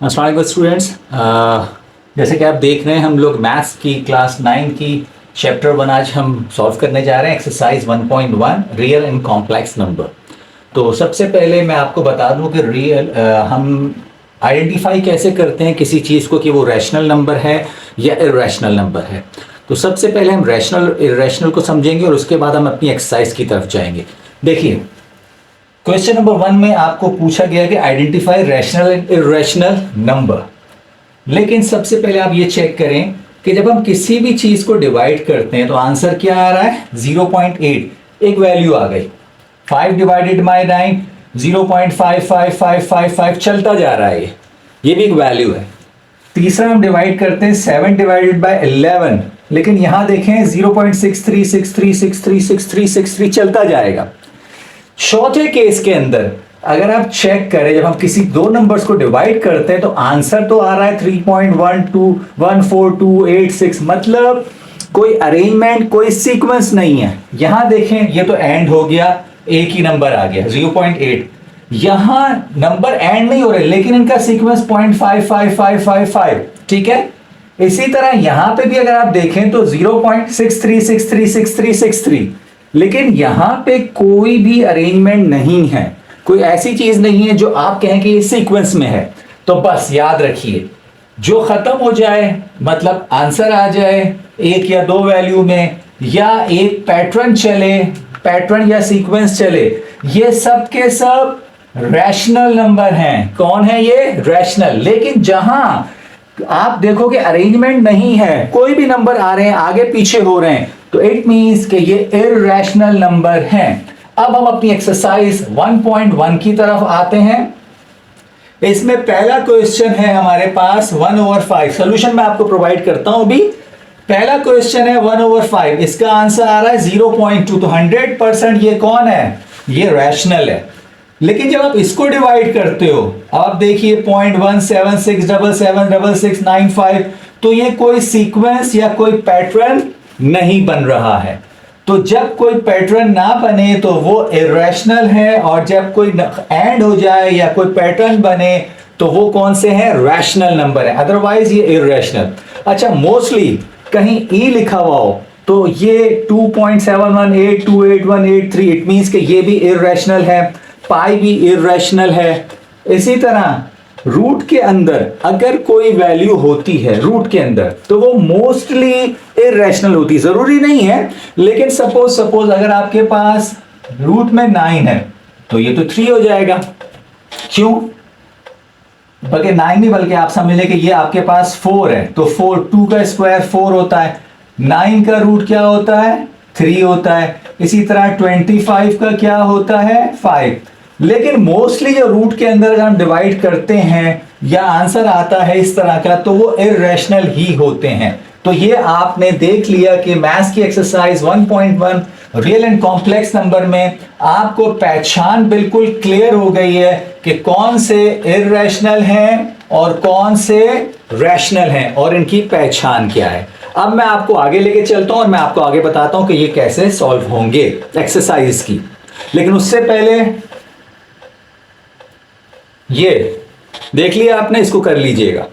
अस्सलाम वालेकुम स्टूडेंट्स। जैसे कि आप देख रहे हैं हम लोग मैथ्स की क्लास 9 की चैप्टर 1 आज हम सॉल्व करने जा रहे हैं। Exercise 1.1 real and complex number. तो सबसे पहले मैं आपको बता दूं कि हम आइडेंटिफाई कैसे करते हैं किसी चीज़ को कि वो रैशनल नंबर है या इर्रेशनल नंबर है। तो सबसे पहले हम रैशनल इर्रेशनल को समझेंगे और उसके बाद हम अपनी एक्सरसाइज की तरफ जाएंगे। देखिए, क्वेश्चन नंबर 1 में आपको पूछा गया कि identify rational and irrational number. लेकिन सबसे पहले आप ये चेक करें कि जब हम किसी भी चीज को डिवाइड करते हैं तो आंसर क्या आ रहा है? 0.8। एक वैल्यू आ गई। 5 डिवाइडेड बाई 9, 0.55555 चलता जा रहा है। ये भी एक वैल्यू है। तीसरा हम डिवाइड करते हैं 7 डिवाइडेड बाई 11, लेकिन यहां देखें 0.6363636363 चलता जाएगा। चौथे केस के अंदर अगर आप चेक करें, जब हम किसी दो नंबर्स को डिवाइड करते हैं तो आंसर तो आ रहा है 3.1214286, मतलब कोई अरेंजमेंट, कोई सीक्वेंस नहीं है। यहां देखें, ये तो एंड हो गया, एक ही नंबर आ गया 0.8। यहां नंबर एंड नहीं हो रहे, लेकिन इनका सीक्वेंस 0.55555, ठीक है। इसी तरह यहां पे भी अगर आप देखें तो 0.63636363, लेकिन यहां पे कोई भी अरेंजमेंट नहीं है, कोई ऐसी चीज नहीं है जो आप कहें कि ये सीक्वेंस में है। तो बस याद रखिए, जो खत्म हो जाए मतलब आंसर आ जाए एक या दो वैल्यू में, या एक पैटर्न चले, पैटर्न या सीक्वेंस चले, ये सब के सब रैशनल नंबर हैं। कौन है ये? रैशनल। लेकिन जहां आप देखो कि अरेंजमेंट नहीं है, कोई भी नंबर आ रहे हैं, आगे पीछे हो रहे हैं, तो इट मींस कि ये इर्रेशनल नंबर हैं। अब हम अपनी एक्सरसाइज 1.1 की तरफ आते हैं। इसमें पहला क्वेश्चन है हमारे पास 1/5। सोल्यूशन मैं आपको प्रोवाइड करता हूं अभी। पहला क्वेश्चन है 1/5, इसका आंसर आ रहा है 0.2। तो 100% ये कौन है? ये रैशनल है। लेकिन जब आप इसको डिवाइड करते हो, आप देखिए 0.176776695, तो ये कोई सीक्वेंस या कोई पैटर्न नहीं बन रहा है। तो जब कोई पैटर्न ना बने तो वो इर्रेशनल है, और जब कोई एंड हो जाए या कोई पैटर्न बने तो वो कौन से हैं? रैशनल नंबर है, अदरवाइज ये इर्रेशनल। अच्छा, मोस्टली कहीं ई लिखा हुआ हो तो ये 2.718288183, इट मींस कि ये भी इर्रेशनल है, पाई भी इर्रेशनल है। इसी तरह रूट के अंदर अगर कोई वैल्यू होती है रूट के अंदर, तो वो मोस्टली इर्रेशनल होती है। जरूरी नहीं है, लेकिन सपोज अगर आपके पास रूट में 9 है तो ये तो 3 हो जाएगा। क्यों? बल्कि 9 नहीं, बल्कि आप समझ लें कि ये आपके पास 4 है, तो 2 का स्क्वायर 4 होता है। 9 का रूट क्या होता है? 3 होता है। इसी तरह 25 का क्या होता है? 5। लेकिन मोस्टली जो रूट के अंदर अगर हम डिवाइड करते हैं या आंसर आता है इस तरह का, तो वो इर्रेशनल ही होते हैं। तो ये आपने देख लिया कि मैथ्स की exercise 1.1 real and complex number में आपको पहचान बिल्कुल क्लियर हो गई है कि कौन से इर्रेशनल हैं और कौन से रैशनल हैं, और इनकी पहचान क्या है। अब मैं आपको आगे लेके चलता हूं और मैं आपको आगे बताता हूं कि ये कैसे सॉल्व होंगे एक्सरसाइज की। लेकिन उससे पहले ये देख लिया आपने, इसको कर लीजिएगा।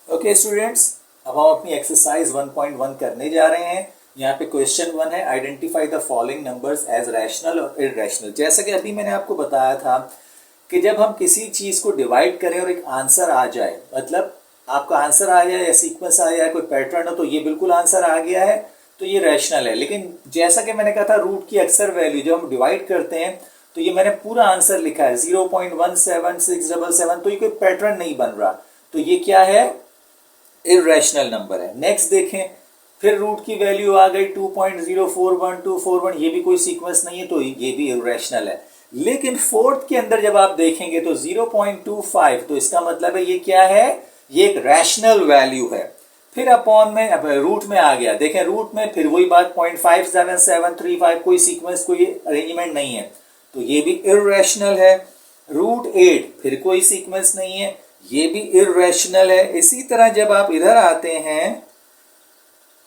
ओके स्टूडेंट्स, अब हम अपनी एक्सरसाइज 1.1 करने जा रहे हैं। यहाँ पे क्वेश्चन 1 है, identify the following numbers as rational और इर्रेशनल। जैसा कि अभी मैंने आपको बताया था कि जब हम किसी चीज को डिवाइड करें और एक आंसर आ जाए, मतलब आपका आंसर आ जाए या सीक्वेंस आ जाए, कोई पैटर्न हो, तो ये बिल्कुल आंसर आ गया है, तो ये रैशनल है। लेकिन जैसा कि मैंने कहा था, रूट की अक्सर वैल्यू जब हम डिवाइड करते हैं तो ये मैंने पूरा आंसर लिखा है 0.17677, तो ये कोई पैटर्न नहीं बन रहा, तो ये क्या है? इर्रेशनल नंबर है। नेक्स्ट देखें, फिर रूट की वैल्यू आ गई 2.041241, ये भी कोई सीक्वेंस नहीं है, तो ये भी इर्रेशनल है। लेकिन फोर्थ के अंदर जब आप देखेंगे तो 0.25, तो इसका मतलब है ये क्या है? ये एक रैशनल वैल्यू है। फिर अपॉन में रूट में आ गया, देखें रूट में फिर वही बात 0.57735, कोई सीक्वेंस, कोई अरेंजमेंट नहीं है, तो ये भी इर्रेशनल है। √8, फिर कोई सीक्वेंस नहीं है, ये भी इर्रेशनल है। इसी तरह जब आप इधर आते हैं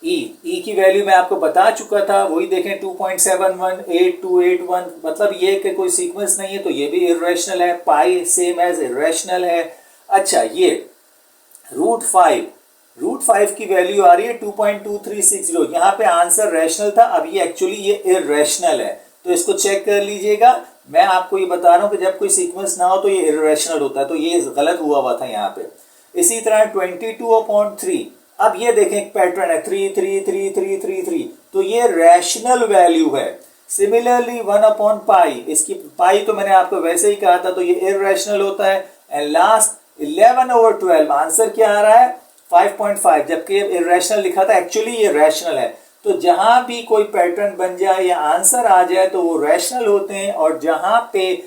ई की वैल्यू मैं आपको बता चुका था, वही देखें 2.718281, मतलब ये कि कोई सीक्वेंस नहीं है तो ये भी इर्रेशनल है। पाई सेम एज इर्रेशनल है। अच्छा, ये रूट फाइव की वैल्यू आ रही है 2.2360। यहाँ पे आंसर रैशनल था, अब ये एक्चुअली ये इर्रेशनल है, तो इसको चेक कर लीजिएगा। मैं आपको ये बता रहा हूँ कि जब कोई सीक्वेंस ना हो तो ये इर्रेशनल होता है, तो ये गलत हुआ था यहाँ पे। इसी तरह 22/3, अब ये देखें एक पैटर्न है 3, तो ये रैशनल वैल्यू है। सिमिलरली 1/पाई, इसकी पाई तो मैंने आपको वैसे ही कहा था, तो ये इर्रेशनल होता है। एंड लास्ट 11/12, आंसर क्या आ रहा है 5.5, जबकि इर्रेशनल लिखा था, एक्चुअली ये रैशनल है। तो जहां भी कोई पैटर्न बन जाए या आंसर आ जाए तो वो रैशनल होते हैं, और जहां पे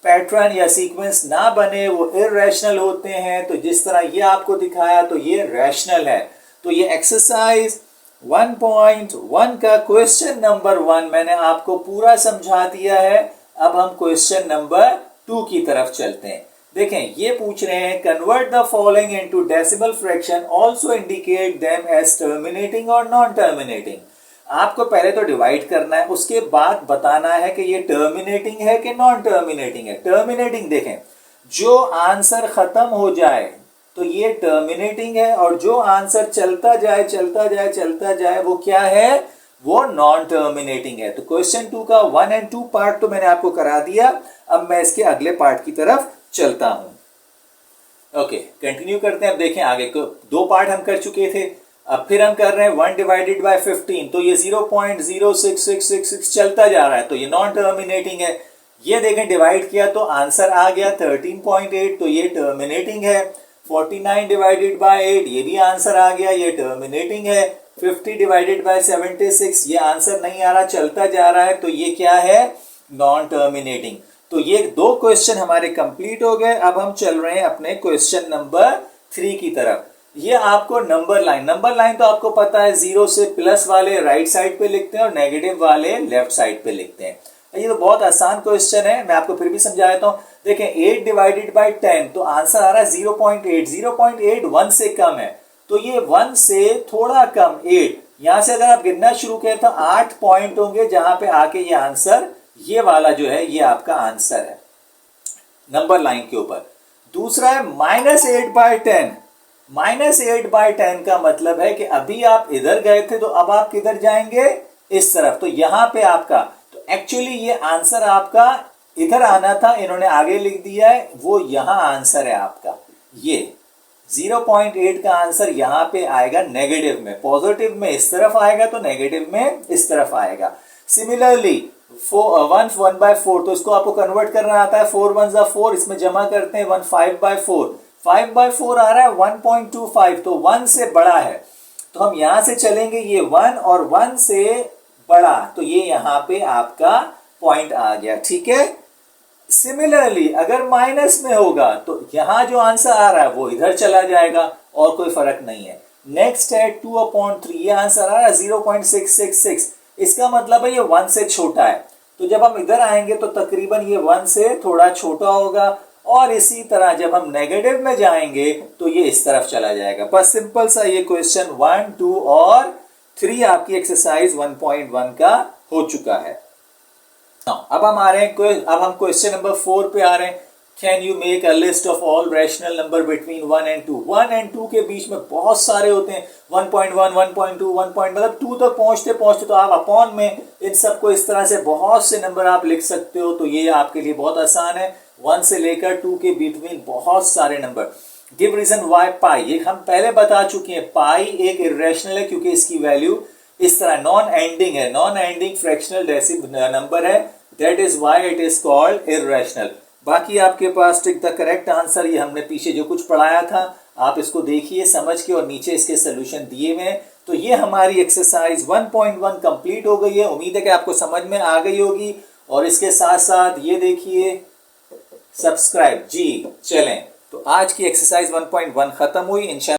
पैटर्न या सीक्वेंस ना बने वो इर्रेशनल होते हैं। तो जिस तरह ये आपको दिखाया तो ये रैशनल है। तो ये एक्सरसाइज 1.1 का क्वेश्चन नंबर 1 मैंने आपको पूरा समझा दिया है। अब हम क्वेश्चन नंबर 2 की तरफ चलते हैं। देखें, ये पूछ रहे हैं convert the following into decimal fraction, also indicate them as terminating और नॉन टर्मिनेटिंग। आपको पहले तो डिवाइड करना है, उसके बाद बताना है कि ये टर्मिनेटिंग है कि नॉन टर्मिनेटिंग है। टर्मिनेटिंग देखें, जो आंसर खत्म हो जाए तो ये टर्मिनेटिंग है, और जो आंसर चलता जाए वो क्या है, वो नॉन टर्मिनेटिंग है। तो क्वेश्चन 2 का 1 और 2 पार्ट तो मैंने आपको करा दिया। अब मैं इसके अगले पार्ट की तरफ चलता हूं। ओके, कंटिन्यू करते हैं। अब देखें, आगे को 2 पार्ट हम कर चुके थे, अब फिर हम कर रहे हैं 1/15, तो ये 0.06666 चलता जा रहा है, तो ये नॉन टर्मिनेटिंग है। ये देखें, डिवाइड किया तो आंसर आ गया 13.8, तो ये टर्मिनेटिंग है। 49/8, ये भी आंसर आ गया, ये टर्मिनेटिंग है। 50/76, ये आंसर नहीं आ रहा, चलता जा रहा है, तो ये क्या है, नॉन टर्मिनेटिंग। तो ये 2 क्वेश्चन हमारे कंप्लीट हो गए। अब हम चल रहे हैं अपने क्वेश्चन नंबर 3 की तरफ। ये आपको नंबर लाइन तो आपको पता है, 0 से प्लस वाले राइट साइड पे लिखते हैं और नेगेटिव वाले लेफ्ट साइड पे लिखते हैं। ये तो बहुत आसान क्वेश्चन है, मैं आपको फिर भी समझा देता हूं। देखें, 8/10, तो आंसर आ रहा है 0.8। 0.8 1 से कम है, तो ये 1 से थोड़ा कम 8, यहां से अगर आप गिनना शुरू करें तो 8 पॉइंट होंगे, जहां पे आके ये आंसर, ये वाला जो है, ये आपका आंसर है नंबर लाइन के ऊपर। दूसरा है -8/10। -8/10 का मतलब है कि अभी आप इधर गए थे, तो अब आप किधर जाएंगे, इस तरफ, तो यहां पे आपका, तो एक्चुअली ये आंसर आपका इधर आना था, इन्होंने आगे लिख दिया है, वो यहां आंसर है आपका। ये 0.8 का आंसर यहां पे आएगा नेगेटिव में, पॉजिटिव में इस तरफ आएगा तो नेगेटिव में इस तरफ आएगा। सिमिलरली 1/4, तो इसको आपको कन्वर्ट करना आता है, 4 1 4, इसमें जमा करते हैं 5/4। 5/4 आ रहा है 1.25, तो 1 से बड़ा है, तो हम यहां से चलेंगे, ये 1 और 1 से बड़ा, तो ये यहां पे आपका पॉइंट आ गया, ठीक है। सिमिलरली अगर माइनस में होगा तो यहां जो आंसर आ रहा है वो इधर चला जाएगा, और कोई फर्क नहीं है। नेक्स्ट है 2/3, ये आंसर आ रहा है 0.666, इसका मतलब है ये 1 से छोटा है, तो जब हम इधर आएंगे तो तकरीबन ये 1 से थोड़ा छोटा होगा, और इसी तरह जब हम नेगेटिव में जाएंगे तो ये इस तरफ चला जाएगा। बस सिंपल सा ये क्वेश्चन 1, 2 और 3 आपकी एक्सरसाइज 1.1 का हो चुका है। अब हम आ रहे हैं, अब हम क्वेश्चन नंबर 4 पे आ रहे हैं। Can you make a list of all rational number between 1 और 2। 1 और 2 के बीच में बहुत सारे होते हैं, 1.1, 1.2, 1. मतलब 2 तक पहुंचते पहुंचते तो आप अपॉन में इन सबको इस तरह से बहुत से नंबर आप लिख सकते हो, तो ये आपके लिए बहुत आसान है। 1 से लेकर 2 के बिटवीन बहुत सारे नंबर। गिव रीजन वाई पाई, ये हम पहले बता चुके हैं, पाई एक इर्रेशनल है क्योंकि इसकी वैल्यू इस तरह नॉन एंडिंग है, non ending fractional decimal number है, that is why it is called irrational. बाकी आपके पास टिक द करेक्ट आंसर, ये हमने पीछे जो कुछ पढ़ाया था आप इसको देखिए समझ के, और नीचे इसके सोल्यूशन दिए हुए हैं। तो ये हमारी एक्सरसाइज 1.1 कंप्लीट हो गई है। उम्मीद है कि आपको समझ में आ गई होगी, और इसके साथ साथ ये देखिए सब्सक्राइब जी चलें। तो आज की एक्सरसाइज 1.1 खत्म हुई। इंशाल्लाह